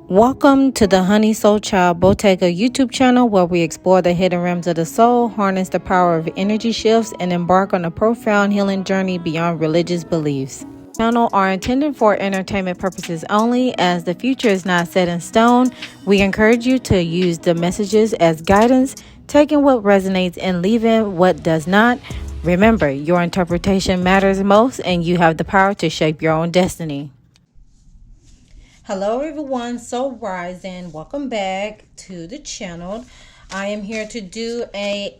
Welcome to the Honey Soul Child Bottega YouTube channel, where we explore the hidden realms of the soul, harness the power of energy shifts, and embark on a profound healing journey beyond religious beliefs. Channel are intended for entertainment purposes only, as the future is not set in stone. We encourage you to use the messages as guidance, taking what resonates and leaving what does not. Remember, your interpretation matters most, and you have the power to shape your own destiny. Hello everyone, Soul Rising. Welcome back to the channel. I am here to do a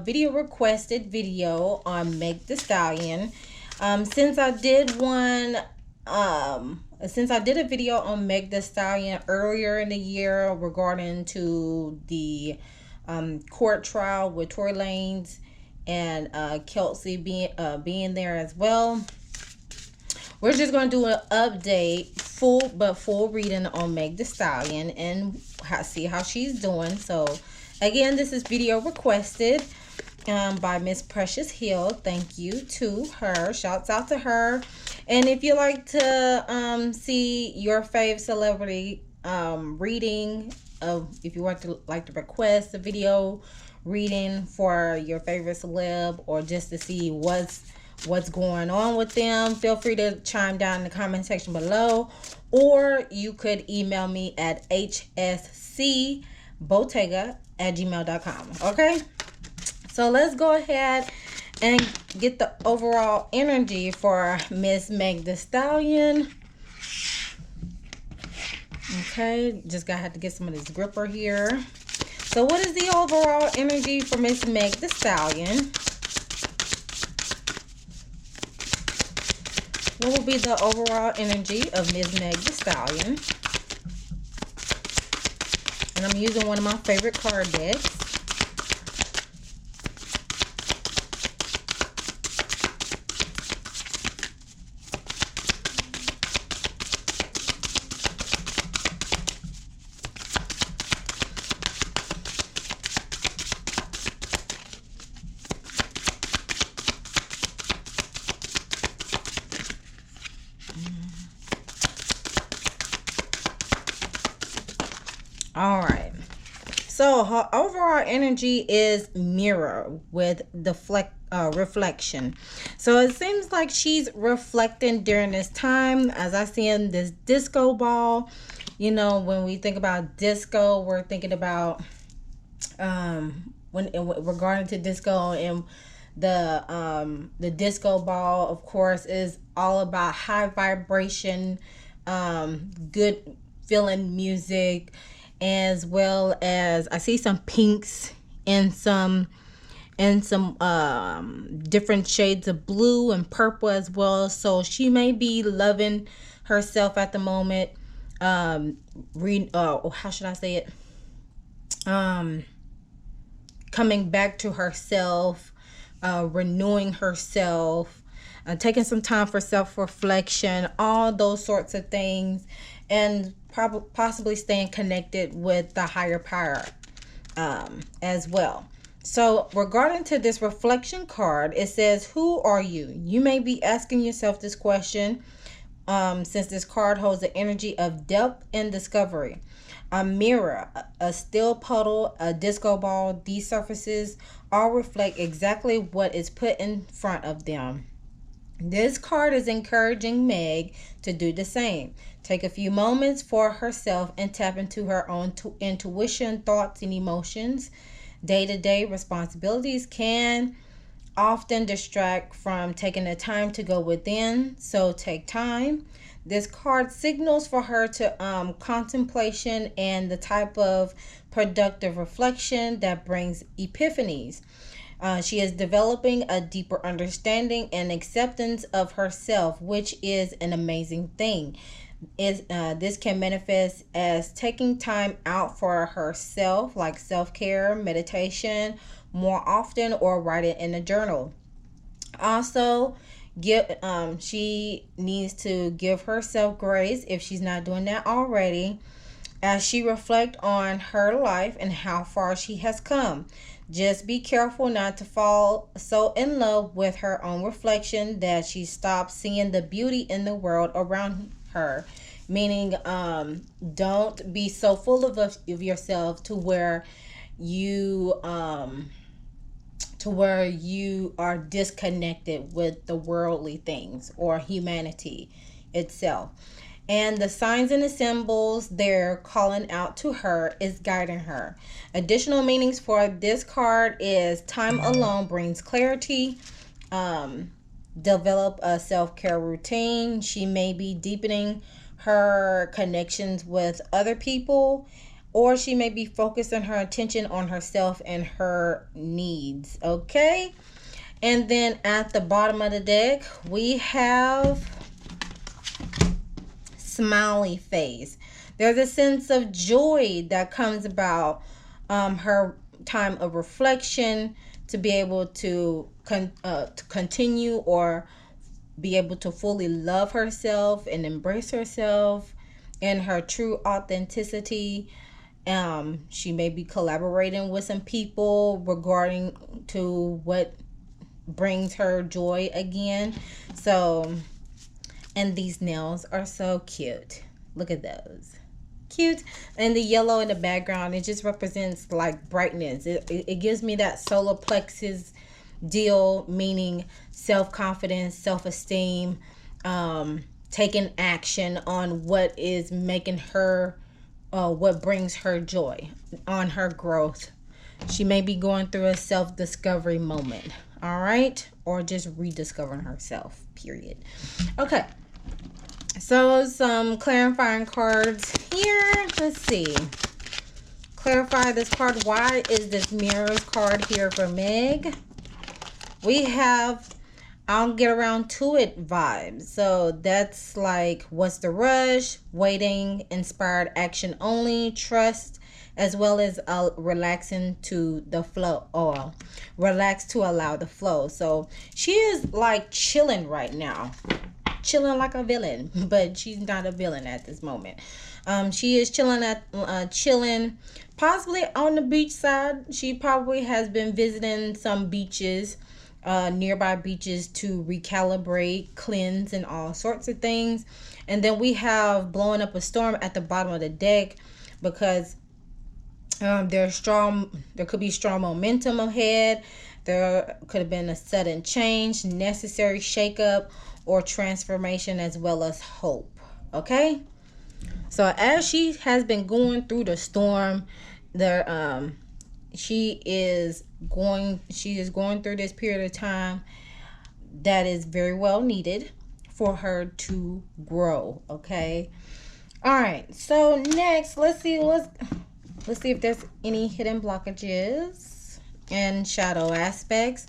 video requested video on Meg the Stallion. Since I did a video on Meg the Stallion earlier in the year regarding to the court trial with Tory Lanez and Kelsey being there as well. We're just going to do an update, full reading on Meg the Stallion and see how she's doing. So, again, this is video requested by Miss Precious Hill. Thank you to her. Shouts out to her. And if you like to see your fave celebrity reading, if you want to request a video reading for your favorite celeb, or just to see what's going on with them, feel free to chime down in the comment section below, or you could email me at hscbottega@gmail.com. Okay, so let's go ahead and get the overall energy for Miss Meg the Stallion. Okay, just gotta have to get some of this gripper here. So what is the overall energy for Miss Meg the Stallion? What will be the overall energy of Miss Meg the Stallion? And I'm using one of my favorite card decks. All right, so her overall energy is mirror with reflection. So it seems like she's reflecting during this time, as I see in this disco ball. You know, when we think about disco, we're thinking about regarding to disco, and the disco ball, of course, is all about high vibration, good feeling music, as well as I see some pinks and some different shades of blue and purple as well. So she may be loving herself at the moment. How should I say it? Coming back to herself, renewing herself, taking some time for self-reflection, all those sorts of things, and possibly staying connected with the higher power as well. So regarding to this reflection card, it says, who are you? You may be asking yourself this question, since this card holds the energy of depth and discovery. A mirror, a still puddle, a disco ball, these surfaces all reflect exactly what is put in front of them. This card is encouraging Meg to do the same. Take a few moments for herself and tap into her own intuition, thoughts, and emotions. Day-to-day responsibilities can often distract from taking the time to go within, so take time. This card signals for her to contemplation and the type of productive reflection that brings epiphanies. She is developing a deeper understanding and acceptance of herself, which is an amazing thing. This can manifest as taking time out for herself, like self-care, meditation, more often, or writing in a journal. Also, she needs to give herself grace if she's not doing that already, as she reflects on her life and how far she has come. Just be careful not to fall so in love with her own reflection that she stops seeing the beauty in the world around her. meaning don't be so full of yourself to where you are disconnected with the worldly things or humanity itself. And the signs and the symbols they're calling out to her is guiding her. Additional meanings for this card is time alone brings clarity. Develop a self-care routine. She may be deepening her connections with other people, or she may be focusing her attention on herself and her needs. Okay. And then at the bottom of the deck, we have smiley face. There's a sense of joy that comes about her time of reflection, to be able to continue or be able to fully love herself and embrace herself and her true authenticity. She may be collaborating with some people regarding to what brings her joy again. So, and these nails are so cute. Look at those. Cute. And the yellow in the background, it just represents like brightness. It gives me that solar plexus deal, meaning self-confidence, self-esteem, taking action on what is making her what brings her joy, on her growth. She may be going through a self-discovery moment, all right, or just rediscovering herself, period. Okay, so some clarifying cards here. Let's see. Clarify this card. Why is this mirrors card here for Meg? We have I'll get around to it vibes. So that's like, what's the rush, waiting, inspired action only, trust, as well as relaxing to the flow, or relax to allow the flow. So she is like chilling right now, chilling like a villain, but she's not a villain at this moment. She is chilling possibly on the beach side. She probably has been visiting some beaches, nearby beaches, to recalibrate, cleanse, and all sorts of things. And then we have blowing up a storm at the bottom of the deck, because there could be strong momentum ahead. There could have been a sudden change, necessary shakeup, or transformation, as well as hope. Okay, so as she has been going through the storm, she is going through this period of time that is very well needed for her to grow. Okay, all right, so next let's see if there's any hidden blockages and shadow aspects.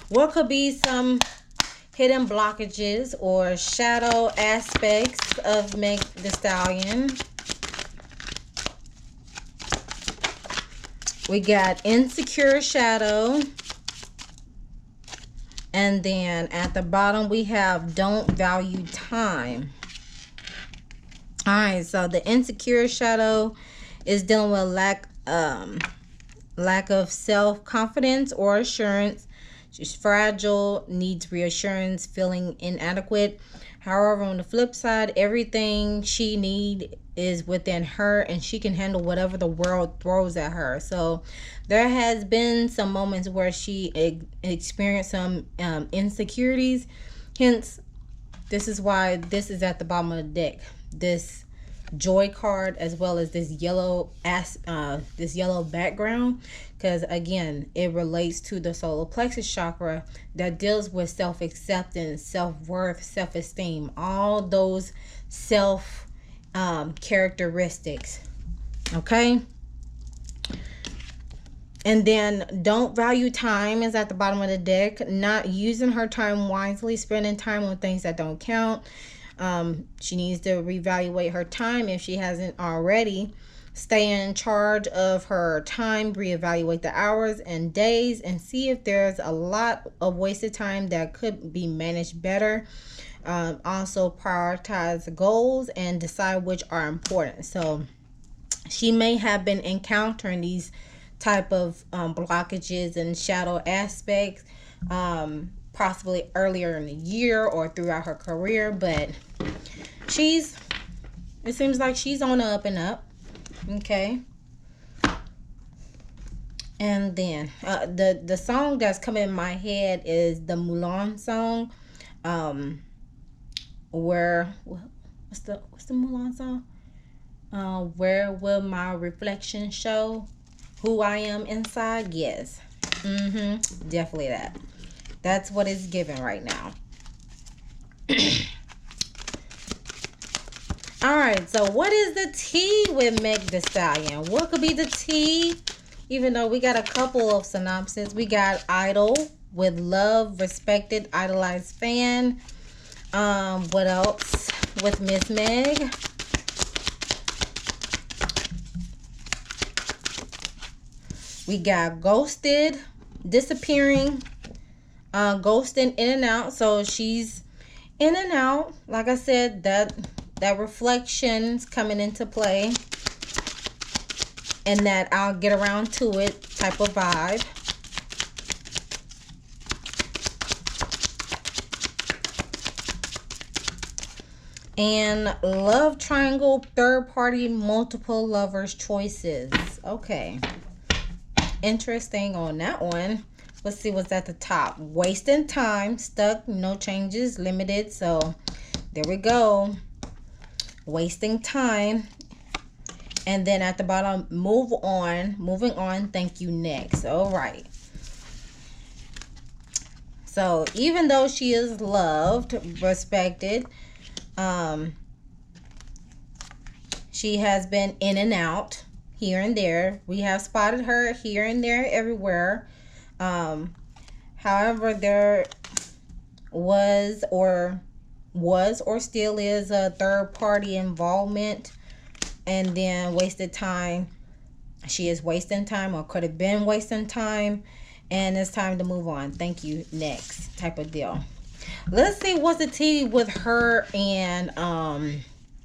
What could be some hidden blockages or shadow aspects of Meg the Stallion? We got insecure shadow. And then at the bottom we have don't value time. All right, so the insecure shadow is dealing with lack of self-confidence or assurance. She's fragile, needs reassurance, feeling inadequate. However, on the flip side, everything she needs is within her, and she can handle whatever the world throws at her. So there has been some moments where she experienced some insecurities. Hence, this is why this is at the bottom of the deck. This joy card, as well as this yellow background, because again, it relates to the solar plexus chakra that deals with self-acceptance, self-worth, self-esteem, all those self characteristics. Okay, and then don't value time is at the bottom of the deck. Not using her time wisely, spending time on things that don't count. She needs to reevaluate her time if she hasn't already. Stay in charge of her time, reevaluate the hours and days, and see if there's a lot of wasted time that could be managed better. Also prioritize goals and decide which are important. So she may have been encountering these type of blockages and shadow aspects possibly earlier in the year or throughout her career, but she's It seems like she's on the up and up. Okay. And then the song that's coming in my head is the Mulan song. Where what's the Mulan song? Where will my reflection show who I am inside? Yes. Definitely that. That's what it's giving right now. All right, so what is the tea with Meg Thee Stallion? What could be the tea? Even though we got a couple of synopses. We got idol with love, respected, idolized fan. What else with Miss Meg? We got ghosted, disappearing, ghosting in and out. So she's in and out. Like I said, that reflection's coming into play. And that I'll get around to it type of vibe. And love triangle, third party, multiple lovers choices. Okay. Interesting on that one. Let's see what's at the top. Wasting time, stuck, no changes, limited. So there we go. Wasting time. And then at the bottom, moving on, thank you, next. All right. So even though she is loved, respected, she has been in and out, here and there. We have spotted her here and there, everywhere. However, there was or still is a third party involvement. And then wasted time. She is wasting time, or could have been wasting time. And it's time to move on. Thank you, next type of deal. Let's see what's the tea with her and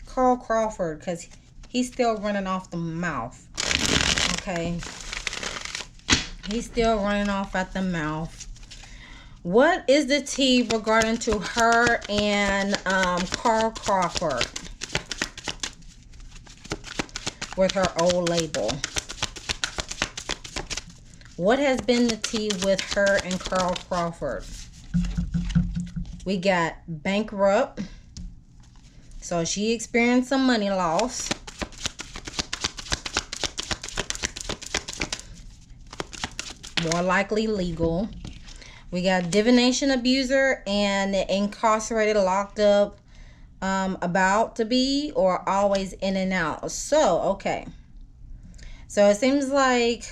Carl Crawford, because he's still running off the mouth. Okay. He's still running off at the mouth. What is the tea regarding to her and Carl Crawford with her old label? What has been the tea with her and Carl Crawford? We got bankrupt. So she experienced some money loss. More likely legal. We got divination abuser and incarcerated, locked up, about to be, or always in and out. So, okay. So it seems like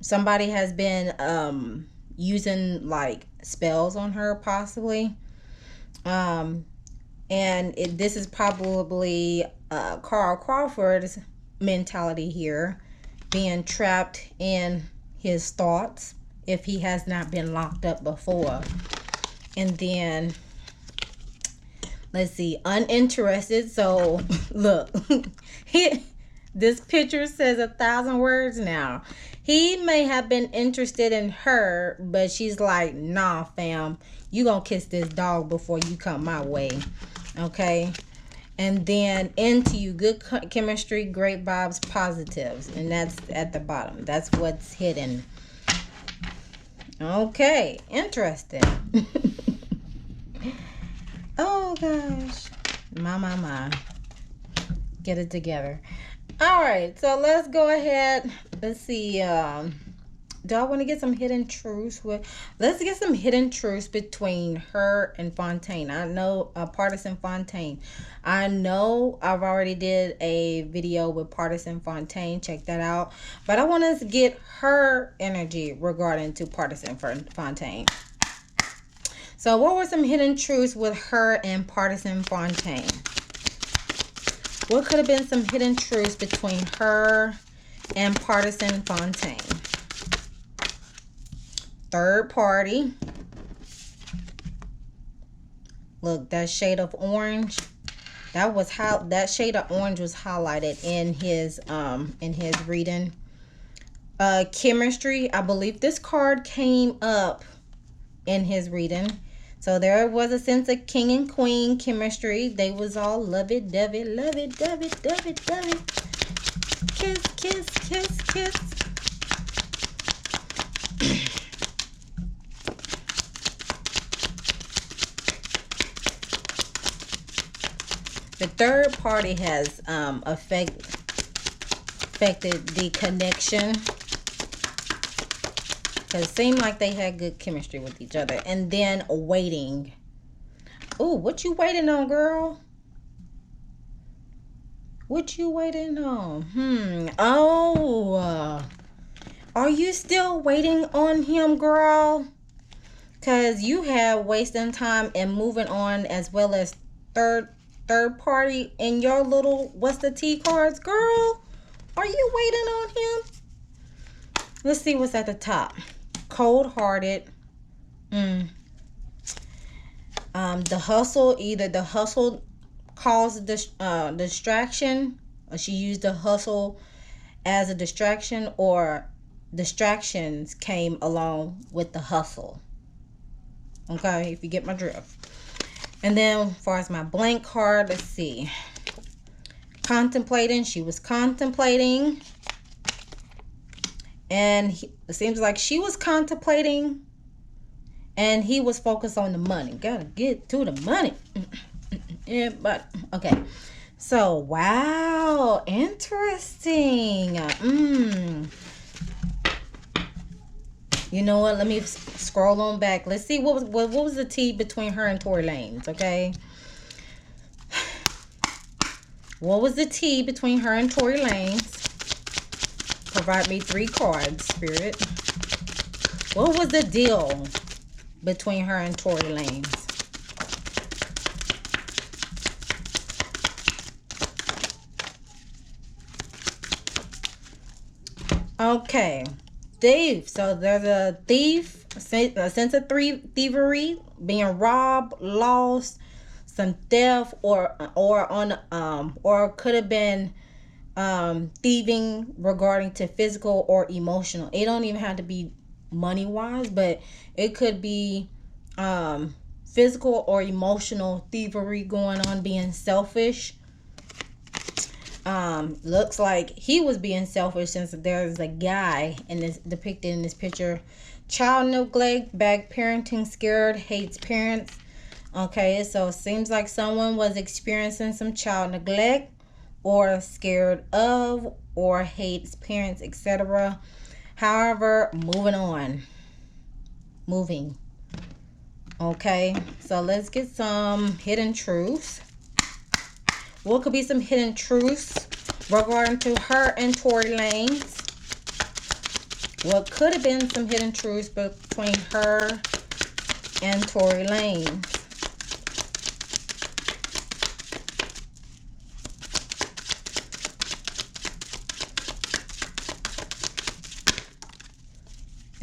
somebody has been using like spells on her, possibly. And this is probably Carl Crawford's mentality here, being trapped in his thoughts if he has not been locked up before. And then let's see, uninterested. So look, this picture says 1,000 words now. He may have been interested in her, but she's like, nah, fam, you gonna kiss this dog before you come my way. Okay. And then into you, good chemistry, great vibes, positives. And that's at the bottom. That's what's hidden. Okay. Interesting. Oh, gosh. My. Get it together. All right. So let's go ahead. Let's see. Do I want to get some hidden truths? Let's get some hidden truths between her and Fontaine. I know Partisan Fontaine. I know I've already did a video with Partisan Fontaine. Check that out. But I want to get her energy regarding to Partisan Fontaine. So what were some hidden truths with her and Partisan Fontaine? What could have been some hidden truths between her and Partisan Fontaine? Third party. Look, that shade of orange. That was how that shade of orange was highlighted in his reading. Chemistry. I believe this card came up in his reading. So there was a sense of king and queen chemistry. They was all love it, dove it, love it, dove it, dove it, dove it. Kiss, kiss, kiss, kiss. The third party has affected the connection. Because it seemed like they had good chemistry with each other. And then waiting. Ooh, what you waiting on, girl? What you waiting on? Oh. Are you still waiting on him, girl? Because you have wasting time and moving on, as well as third party in your little what's the T cards, girl? Are you waiting on him? Let's see what's at the top. Cold-hearted. The hustle, either the hustle caused distraction, or she used the hustle as a distraction, or distractions came along with the hustle. Okay, if you get my drift. And then as far as my blank card, let's see. Contemplating, she was contemplating. And it seems like she was contemplating and he was focused on the money. Gotta get to the money. Yeah, but okay. So, wow, interesting. You know what? Let me scroll on back. Let's see what was the tea between her and Tory Lanez, okay? What was the tea between her and Tory Lanez? Provide me 3 cards, Spirit. What was the deal between her and Tory Lanez? Okay. Thief. So there's a thief, a sense of thievery, being robbed, lost, some theft, or could have been thieving regarding to physical or emotional. It don't even have to be money wise, but it could be physical or emotional thievery going on, being selfish. Looks like he was being selfish, since there's a guy in this depicted in this picture. Child neglect, bad parenting, scared, hates parents. Okay, so it seems like someone was experiencing some child neglect, or scared of, or hates parents, etc. However, moving. Okay, so let's get some hidden truths. What could be some hidden truths regarding to her and Tory Lanez? What could have been some hidden truths between her and Tory Lanez?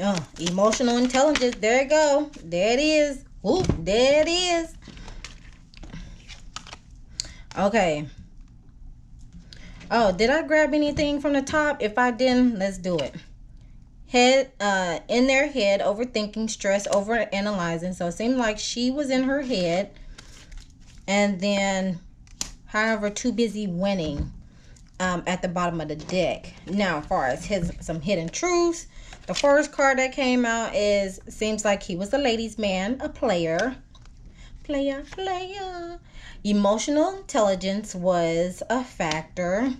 Oh, emotional intelligence. There you go. There it is. Ooh, there it is. Okay. Oh, did I grab anything from the top? If I didn't, let's do it. Head, in their head, overthinking, stress, over analyzing. So it seemed like she was in her head, and then, however, too busy winning. At the bottom of the deck. Now, as far as some hidden truths, the first card that came out seems like he was a ladies' man, a player. Emotional intelligence was a factor.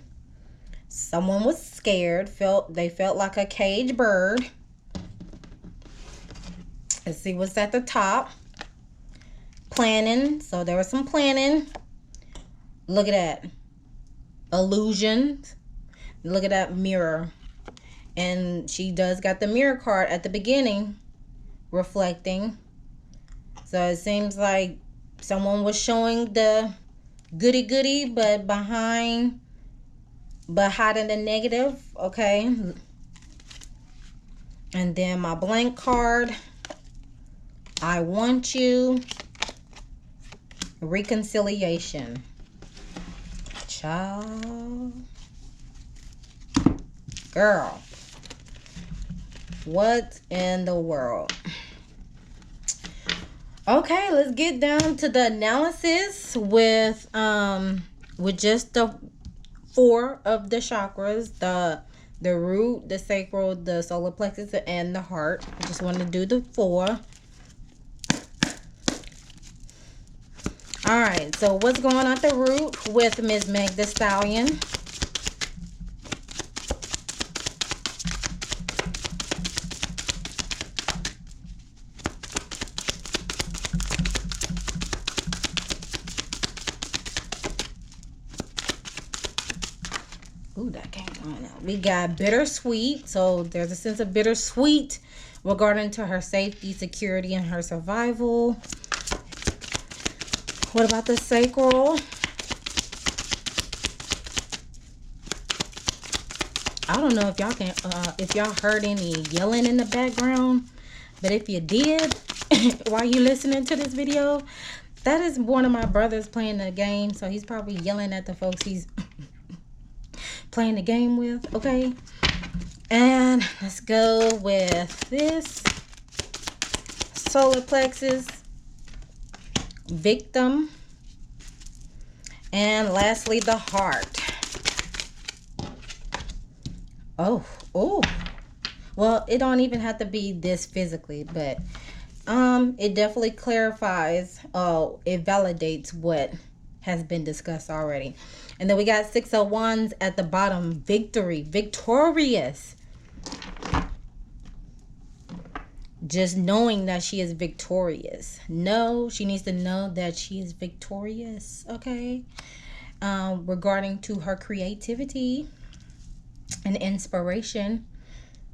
Someone was scared. They felt like a caged bird. Let's see what's at the top. Planning. So there was some planning. Look at that. Illusions. Look at that mirror. And she does got the mirror card at the beginning, reflecting. So it seems like someone was showing the goody, but hiding the negative. Okay. And then my blank card. I want you. Reconciliation. Child. Girl. What in the world? Okay, let's get down to the analysis with just the 4 of the chakras, the root, the sacral, the solar plexus, and the heart. I just want to do the 4. All right, so what's going on at the root with Miss Meg the Stallion? Ooh, that came on out. We got bittersweet. So there's a sense of bittersweet regarding to her safety, security, and her survival. What about the sacral? I don't know if y'all can, if y'all heard any yelling in the background, but if you did, while you listening to this video, that is one of my brothers playing the game. So he's probably yelling at the folks he's playing the game with. Okay, and let's go with this solar plexus, victim, and lastly the heart. Oh, well, it don't even have to be this physically, but it definitely clarifies, it validates what has been discussed already. And then we got 6 of Wands at the bottom. Victory, victorious. Just knowing that she is victorious. No, she needs to know that she is victorious. Okay. Regarding to her creativity and inspiration,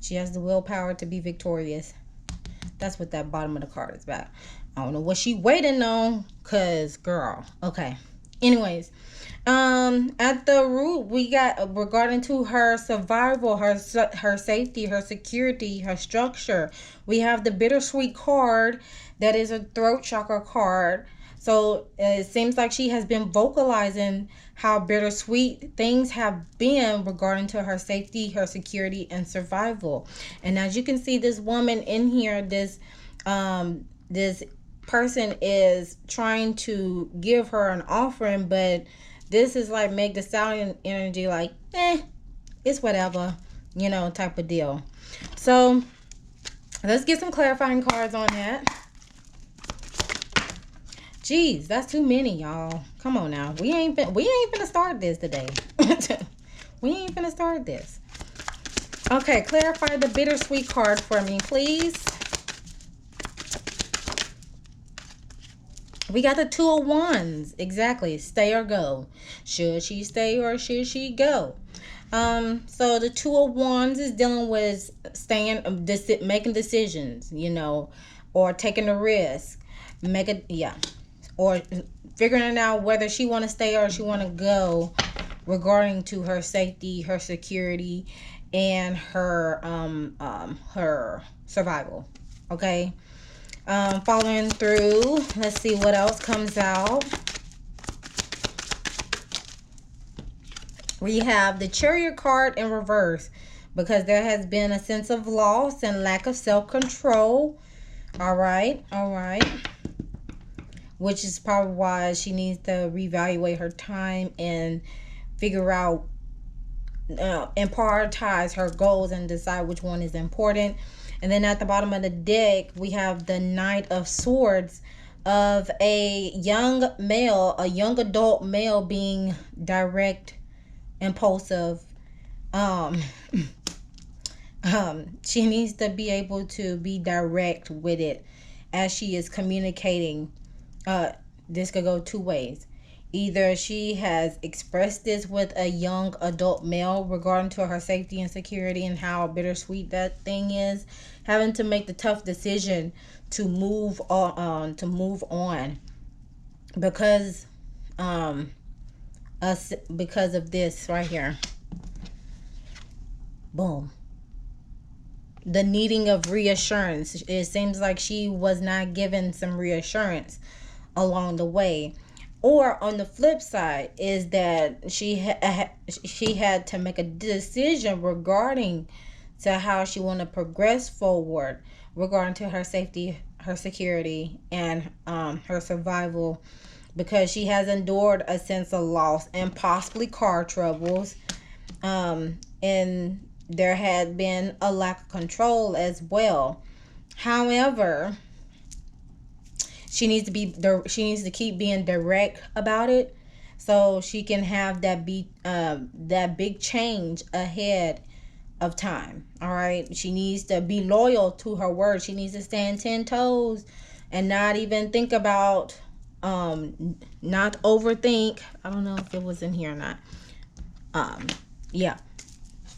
she has the willpower to be victorious. That's what that bottom of the card is about. I don't know what she waiting on, cause girl. Okay. Anyways, at the root we got regarding to her survival, her safety, her security, her structure. We have the bittersweet card that is a throat chakra card. So it seems like she has been vocalizing how bittersweet things have been regarding to her safety, her security, and survival. And as you can see, this woman in here, this person is trying to give her an offering, but this is like Meg the Stallion energy, like, it's whatever, you know, type of deal. So let's get some clarifying cards on that. Jeez, that's too many, y'all. Come on now. We ain't finna start this today. We ain't finna start this. Okay, clarify the bittersweet card for me, please. We got the 2 of Wands. Exactly. Stay or go. Should she stay or should she go? So the 2 of Wands is dealing with making decisions, you know, or taking a risk. Or figuring out whether she want to stay or she want to go regarding to her safety, her security, and her survival. Okay. Following through, let's see what else comes out. We have the Chariot card in reverse because there has been a sense of loss and lack of self-control. All right. Which is probably why she needs to reevaluate her time and figure out and prioritize her goals and decide which one is important. And then at the bottom of the deck, we have the Knight of Swords of a young adult male being direct, impulsive. She needs to be able to be direct with it as she is communicating. This could go 2 ways. Either she has expressed this with a young adult male regarding to her safety and security and how bittersweet that thing is, having to make the tough decision to move on, because of this right here. Boom. The needing of reassurance. It seems like she was not given some reassurance along the way. Or on the flip side is that she had to make a decision regarding to how she want to progress forward regarding to her safety, her security and her survival, because she has endured a sense of loss and possibly car troubles. And there had been a lack of control as well. However, she needs to keep being direct about it, so she can have that big change ahead of time. All right, she needs to be loyal to her word. She needs to stand 10 toes and not even think about not overthink. I don't know if it was in here or not. Yeah,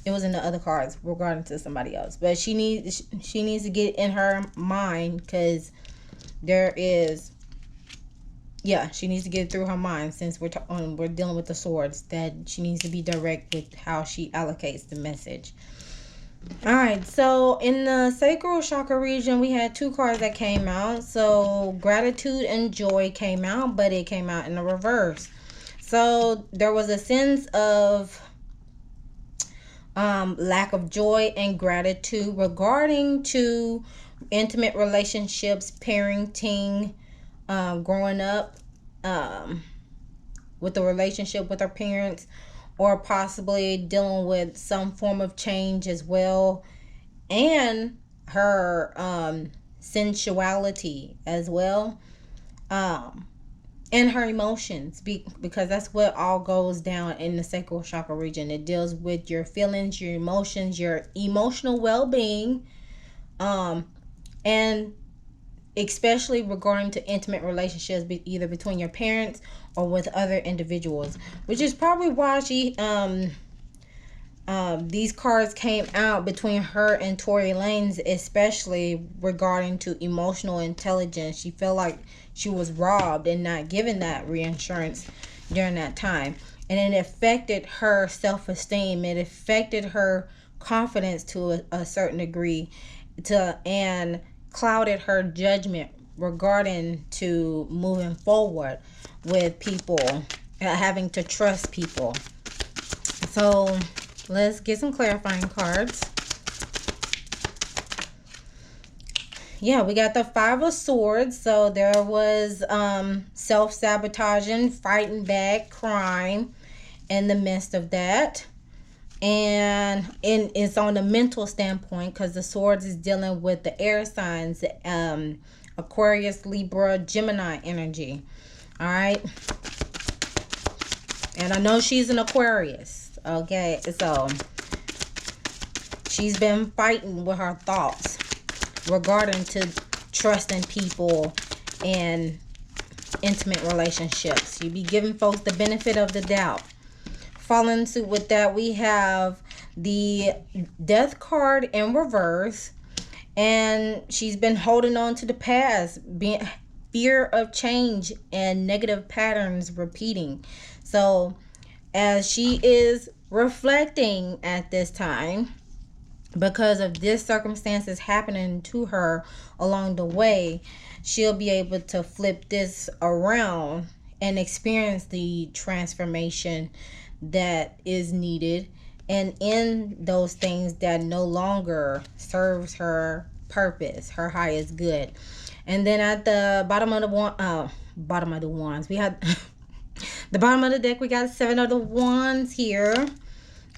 it was in the other cards regarding to somebody else, but she needs to get in her mind, because there is, yeah, she needs to get it through her mind, since we're dealing with the swords, that she needs to be direct with how she allocates the message. All right, so in the sacral chakra region, we had 2 cards that came out. So gratitude and joy came out, but it came out in the reverse. So there was a sense of lack of joy and gratitude regarding to intimate relationships, parenting, growing up with the relationship with her parents, or possibly dealing with some form of change as well, and her sensuality as well, and her emotions, because that's what all goes down in the sacral chakra region. It deals with your feelings, your emotions, your emotional well-being, and especially regarding to intimate relationships, either between your parents or with other individuals, which is probably why these cards came out between her and Tory Lanez, especially regarding to emotional intelligence. She felt like she was robbed and not given that reinsurance during that time, and it affected her self-esteem. It affected her confidence to a certain degree, and clouded her judgment regarding to moving forward with people, having to trust people. So let's get some clarifying cards. Yeah, we got the 5 of Swords. So there was self-sabotaging, fighting back, crime in the midst of that. And it's on the mental standpoint, because the Swords is dealing with the air signs, Aquarius, Libra, Gemini energy. All right. And I know she's an Aquarius. Okay, so she's been fighting with her thoughts regarding to trusting people and intimate relationships. You be giving folks the benefit of the doubt. Following suit with that, we have the Death card in reverse, and she's been holding on to the past, being fear of change and negative patterns repeating. So as she is reflecting at this time, because of this circumstances happening to her along the way, she'll be able to flip this around and experience the transformation that is needed, and in those things that no longer serves her purpose, her highest good. And then at the bottom of the wands, we had the bottom of the deck, we got 7 of the wands here.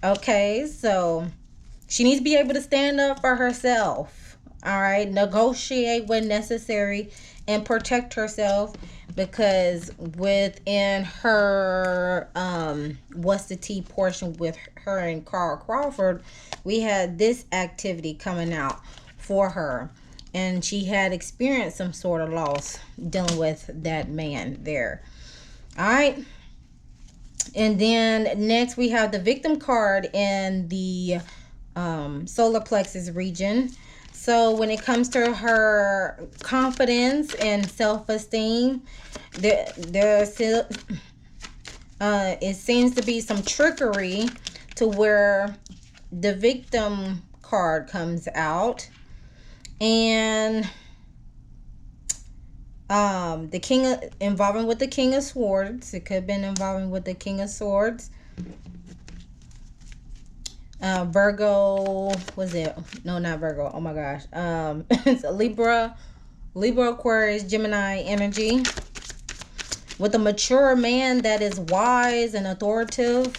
Okay, so she needs to be able to stand up for herself. All right, negotiate when necessary and protect herself, because within her what's the tea portion with her and Carl Crawford, we had this activity coming out for her, and she had experienced some sort of loss dealing with that man there. All right, and then next we have the victim card in the solar plexus region. So when it comes to her confidence and self-esteem, it seems to be some trickery to where the victim card comes out. And the king involving with the King of Swords. It could have been involving with the King of Swords. Virgo, was it? No, not Virgo. Oh my gosh. It's a Libra, Libra, Aquarius, Gemini energy. With a mature man that is wise and authoritative.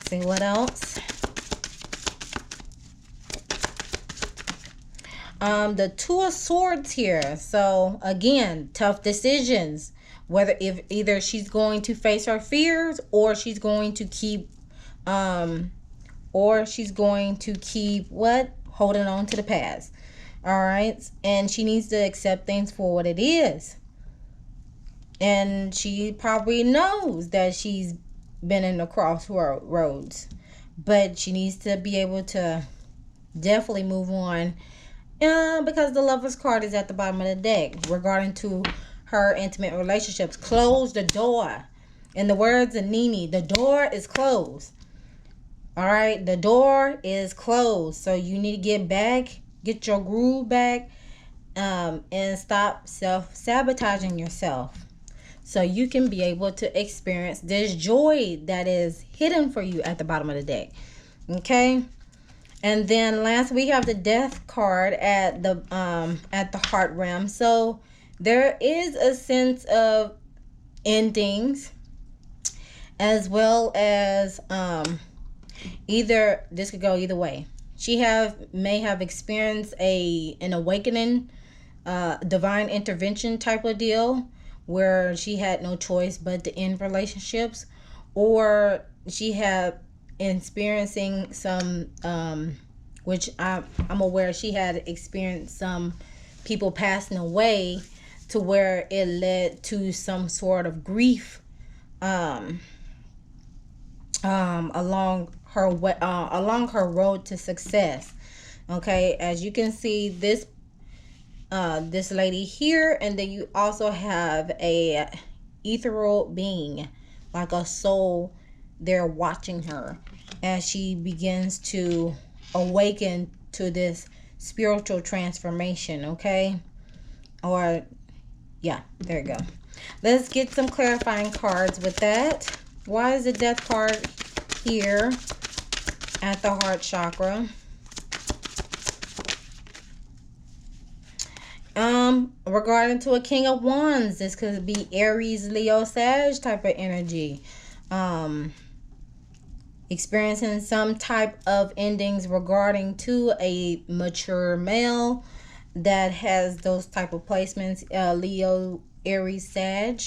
See what else? The Two of Swords here. So again, tough decisions. Whether if either she's going to face her fears or she's going to keep what? Holding on to the past. All right. And she needs to accept things for what it is. And she probably knows that she's been in the crossroads. But she needs to be able to definitely move on. Because the Lover's card is at the bottom of the deck. Regarding to her intimate relationships. Close the door. In the words of Nini, the door is closed. All right, the door is closed. So you need to get back, get your groove back, and stop self-sabotaging yourself. So you can be able to experience this joy that is hidden for you at the bottom of the deck. Okay. And then last we have the Death card at the heart realm. So there is a sense of endings, as well as either this could go either way. She may have experienced an awakening, divine intervention type of deal, where she had no choice but to end relationships, or she had experiencing some which I'm aware she had experienced some people passing away, to where it led to some sort of grief along her road to success. Okay, as you can see, this lady here, and then you also have a ethereal being, like a soul, there watching her as she begins to awaken to this spiritual transformation. Okay, or yeah, there you go. Let's get some clarifying cards with that. Why is the Death card here at the heart chakra? Regarding to a King of Wands, this could be Aries, Leo, Sag type of energy. Experiencing some type of endings regarding to a mature male that has those type of placements. Leo, Aries, Sag.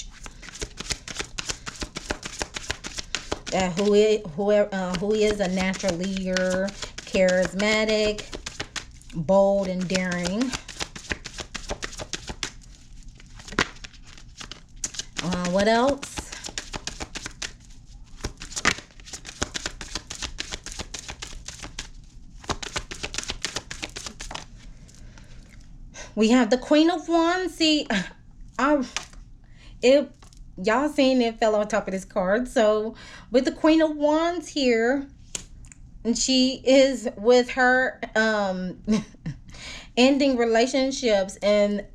Who is a natural leader, charismatic, bold, and daring. What else? We have the Queen of Wands. See, y'all seen it fell on top of this card. So with the Queen of Wands here, and she is with her ending relationships and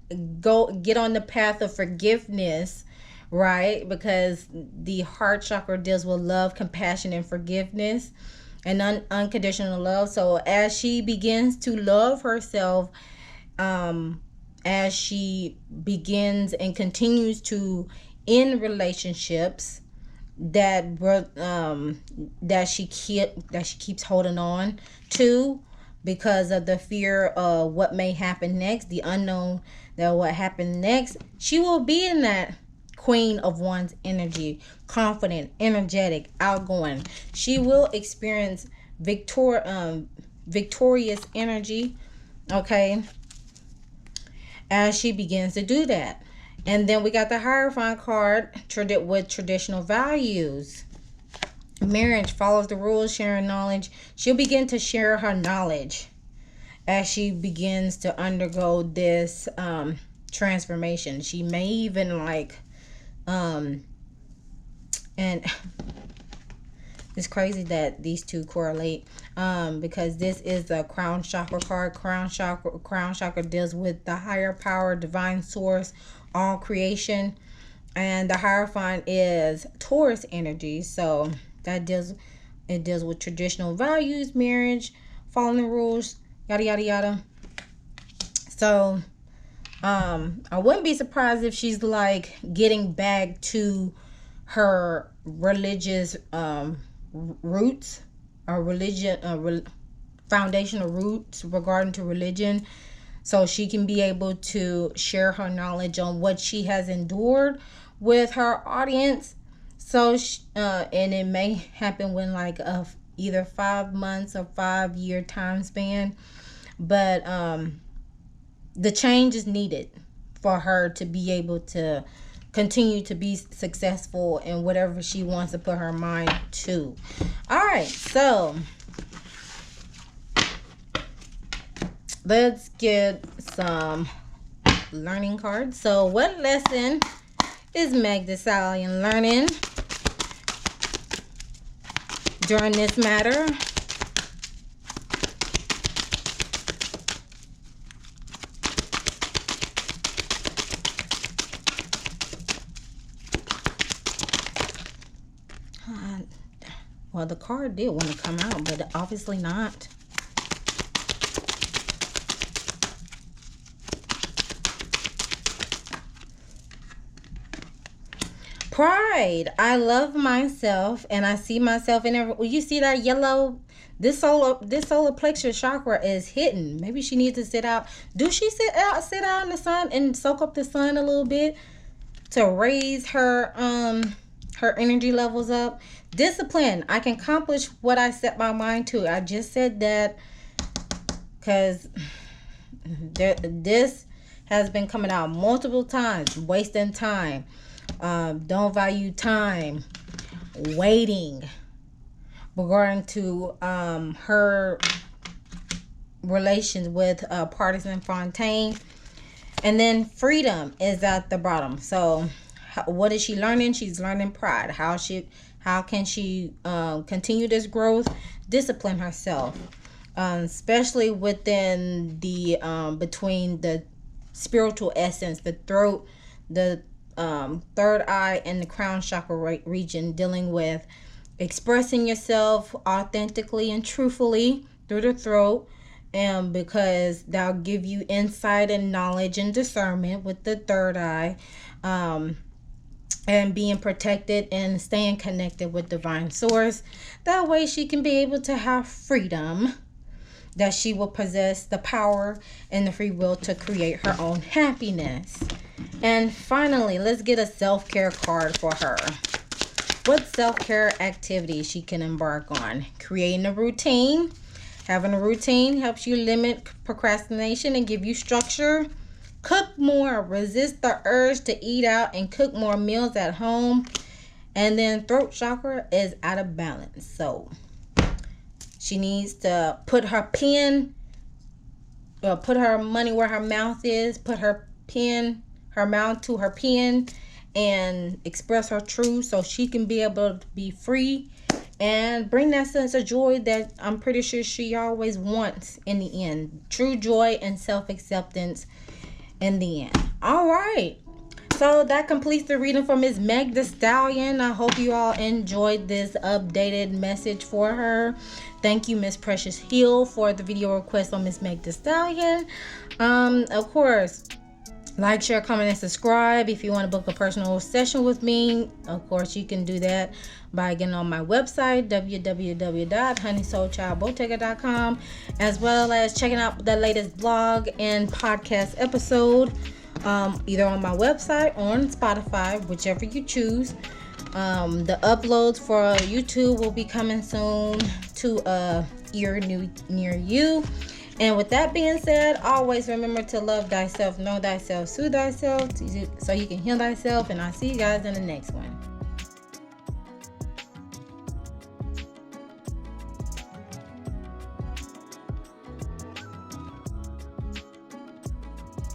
get on the path of forgiveness, right? Because the heart chakra deals with love, compassion, and forgiveness, and unconditional love. So as she begins to love herself, as she begins and continues to end relationships that she keeps holding on to, because of the fear of what may happen next, the unknown, that what happened next, she will be in that Queen of Wands energy, confident, energetic, outgoing. She will experience victorious energy, okay, as she begins to do that. And then we got the Hierophant card with traditional values. Marriage follows the rules, sharing knowledge. She'll begin to share her knowledge as she begins to undergo this transformation. She may even and it's crazy that these two correlate, because this is the Crown Chakra card. Crown Chakra deals with the higher power, divine source, all creation, and the Hierophant is Taurus energy, so that deals It deals with traditional values, marriage, following the rules, yada yada yada. So I wouldn't be surprised if she's like getting back to her religious roots, or religion, foundational roots regarding to religion, so she can be able to share her knowledge on what she has endured with her audience. So and it may happen when like either 5 months or 5 year time span, but the change is needed for her to be able to continue to be successful in whatever she wants to put her mind to. All right, so let's get some learning cards. So what lesson is Meg the Stallion learning during this matter? Well, the card did want to come out, but obviously not. Pride. I love myself and I see myself in every. You see that yellow? This solar plexus chakra is hidden. Maybe she needs to sit out. Do she sit out in the sun and soak up the sun a little bit to raise her energy levels up? Discipline. I can accomplish what I set my mind to. I just said that because this has been coming out multiple times. Wasting time. Don't value time. Waiting. Regarding to her relations with Partisan Fontaine. And then freedom is at the bottom. So what is she learning? She's learning pride. How can she continue this growth? Discipline herself, especially within the between the spiritual essence, the throat, the third eye, and the crown chakra region, dealing with expressing yourself authentically and truthfully through the throat, and because that'll give you insight and knowledge and discernment with the third eye, and being protected and staying connected with divine source. That way she can be able to have freedom, that she will possess the power and the free will to create her own happiness. And finally, let's get a self-care card for her. What self-care activity she can embark on? Creating a routine. Having a routine helps you limit procrastination and give you structure. Cook more. Resist the urge to eat out and cook more meals at home. And then throat chakra is out of balance. So she needs to put her money where her mouth is. Put her mouth to her pen, and express her truth so she can be able to be free and bring that sense of joy that I'm pretty sure she always wants in the end. True joy and self-acceptance in the end. All right. So that completes the reading for Miss Meg the Stallion. I hope you all enjoyed this updated message for her. Thank you, Miss Precious Hill, for the video request on Miss Meg the Stallion. Of course, like, share, comment, and subscribe. If you want to book a personal session with me, of course, you can do that by getting on my website, www.honeysoulchildbottega.com, as well as checking out the latest blog and podcast episode, either on my website or on Spotify, whichever you choose. The uploads for YouTube will be coming soon to a ear near you. And with that being said, always remember to love thyself, know thyself, soothe thyself, so you can heal thyself. And I'll see you guys in the next one.